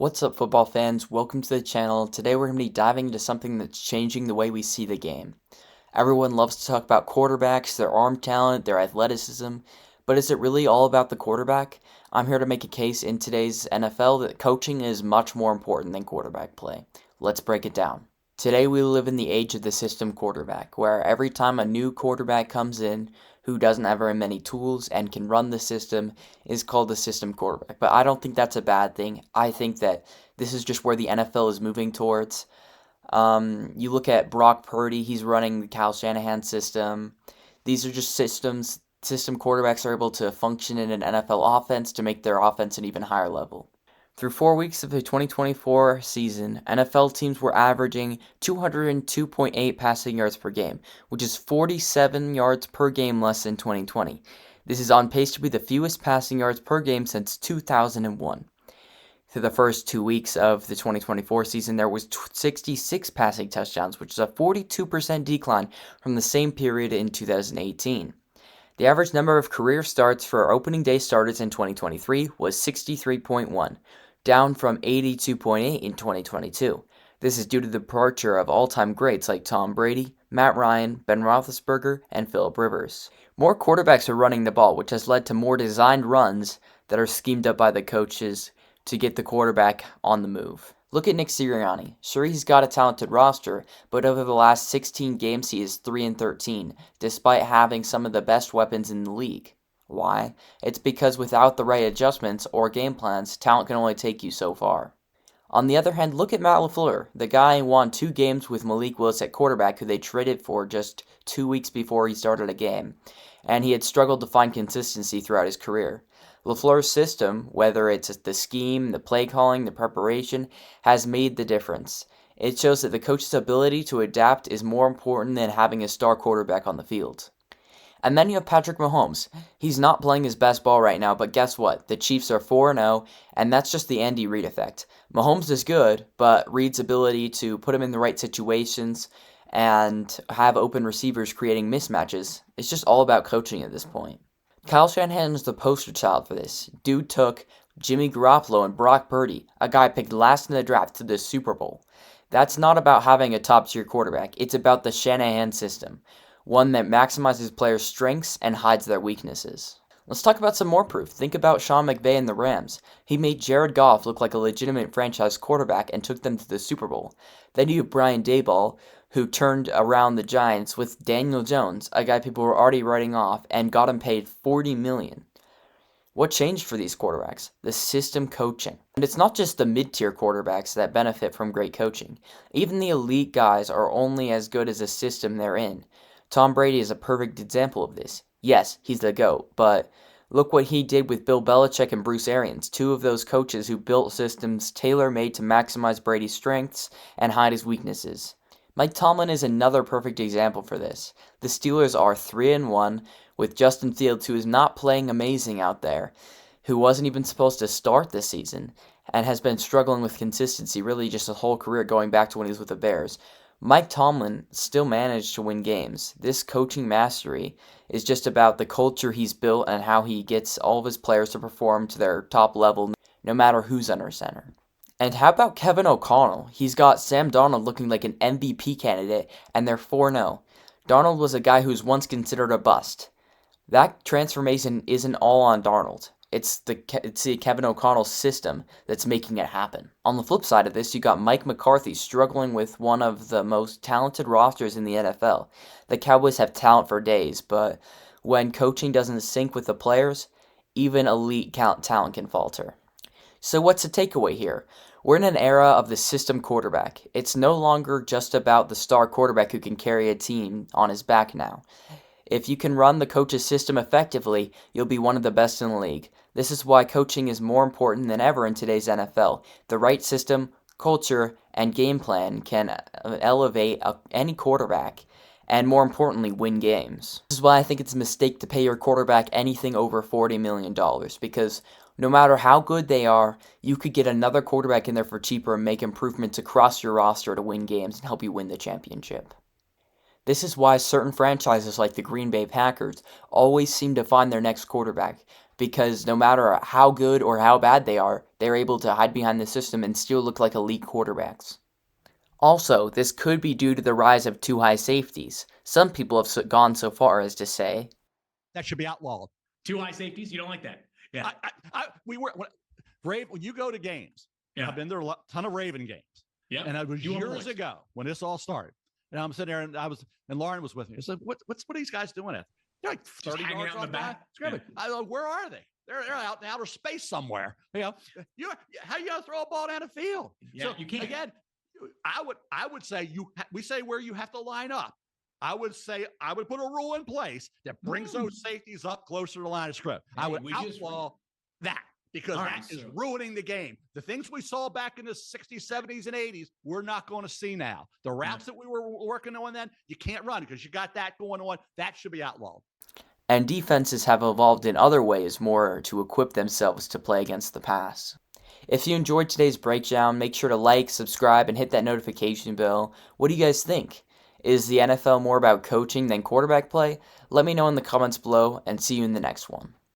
What's up, football fans? Welcome to the channel. Today we're going to be diving into something that's changing the way we see the game. Everyone loves to talk about quarterbacks, their arm talent, their athleticism, but is it really all about the quarterback? I'm here to make a case in today's NFL that coaching is much more important than quarterback play. Let's break it down. Today we live in the age of the system quarterback, where every time a new quarterback comes in who doesn't have very many tools and can run the system is called the system quarterback. But I don't think that's a bad thing. I think that this is just where the NFL is moving towards. You look at Brock Purdy, he's running the Shanahan system. These are just system quarterbacks are able to function in an NFL offense to make their offense an even higher level. Through 4 weeks of the 2024 season, NFL teams were averaging 202.8 passing yards per game, which is 47 yards per game less than 2020. This is on pace to be the fewest passing yards per game since 2001. Through the first 2 weeks of the 2024 season, there was 66 passing touchdowns, which is a 42% decline from the same period in 2018. The average number of career starts for opening day starters in 2023 was 63.1, down from 82.8 in 2022. This is due to the departure of all-time greats like Tom Brady, Matt Ryan, Ben Roethlisberger, and Philip Rivers. More quarterbacks are running the ball, which has led to more designed runs that are schemed up by the coaches to get the quarterback on the move. Look at Nick Sirianni. Sure, he's got a talented roster, but over the last 16 games he is 3-13, despite having some of the best weapons in the league. Why? It's because without the right adjustments or game plans, talent can only take you so far. On the other hand, look at Matt LaFleur. The guy won 2 games with Malik Willis at quarterback, who they traded for just 2 weeks before he started a game, and he had struggled to find consistency throughout his career. LaFleur's system, whether it's the scheme, the play calling, the preparation, has made the difference. It shows that the coach's ability to adapt is more important than having a star quarterback on the field. And then you have Patrick Mahomes. He's not playing his best ball right now, but guess what? The Chiefs are 4-0, and that's just the Andy Reid effect. Mahomes is good, but Reid's ability to put him in the right situations and have open receivers creating mismatches is just all about coaching at this point. Kyle Shanahan is the poster child for this. Dude took Jimmy Garoppolo and Brock Purdy, a guy picked last in the draft, to the Super Bowl. That's not about having a top-tier quarterback. It's about the Shanahan system, one that maximizes players' strengths and hides their weaknesses. Let's talk about some more proof. Think about Sean McVay and the Rams. He made Jared Goff look like a legitimate franchise quarterback and took them to the Super Bowl. Then you have Brian Daboll, who turned around the Giants with Daniel Jones, a guy people were already writing off, and got him paid $40 million. What changed for these quarterbacks? The system coaching. And it's not just the mid-tier quarterbacks that benefit from great coaching. Even the elite guys are only as good as the system they're in. Tom Brady is a perfect example of this. Yes, he's the GOAT, but look what he did with Bill Belichick and Bruce Arians, 2 of those coaches who built systems tailor-made to maximize Brady's strengths and hide his weaknesses. Mike Tomlin is another perfect example for this. The Steelers are 3-1 with Justin Fields, who is not playing amazing out there, who wasn't even supposed to start this season, and has been struggling with consistency really just his whole career going back to when he was with the Bears. Mike Tomlin still managed to win games. This coaching mastery is just about the culture he's built and how he gets all of his players to perform to their top level no matter who's under center. And how about Kevin O'Connell? He's got Sam Darnold looking like an MVP candidate, and they're 4-0. Darnold was a guy who was once considered a bust. That transformation isn't all on Darnold. It's the Kevin O'Connell system that's making it happen. On the flip side of this, you got Mike McCarthy struggling with one of the most talented rosters in the NFL. The Cowboys have talent for days, but when coaching doesn't sync with the players, even elite talent can falter. So what's the takeaway here? We're in an era of the system quarterback. It's no longer just about the star quarterback who can carry a team on his back now. If you can run the coach's system effectively, you'll be one of the best in the league. This is why coaching is more important than ever in today's NFL. The right system, culture, and game plan can elevate any quarterback and, more importantly, win games. This is why I think it's a mistake to pay your quarterback anything over $40 million, because no matter how good they are, you could get another quarterback in there for cheaper and make improvements across your roster to win games and help you win the championship. This is why certain franchises like the Green Bay Packers always seem to find their next quarterback. because no matter how good or how bad they are, they're able to hide behind the system and still look like elite quarterbacks. Also, this could be due to the rise of two high safeties. Some people have gone so far as to say that should be outlawed. Two high safeties? You don't like that? Yeah. When you go to games, I've been there a ton of Raven games. Yeah. And it was years ago when this all started. And I'm sitting there and Lauren was with me. I said, what are these guys doing at? They're like 30 yards off the back. Yeah. I go, where are they? They're out in outer space somewhere. How you gonna throw a ball down the field? Yeah, so, you can't. Again, I would say we say where you have to line up. I would put a rule in place that brings those safeties up closer to the line of scrimmage. I would outlaw that because that is ruining the game. The things we saw back in the 60s, 70s, and 80s, we're not going to see now. The routes that we were working on then, you can't run because you got that going on. That should be outlawed. And defenses have evolved in other ways more to equip themselves to play against the pass. If you enjoyed today's breakdown, make sure to like, subscribe, and hit that notification bell. What do you guys think? Is the NFL more about coaching than quarterback play? Let me know in the comments below, and see you in the next one.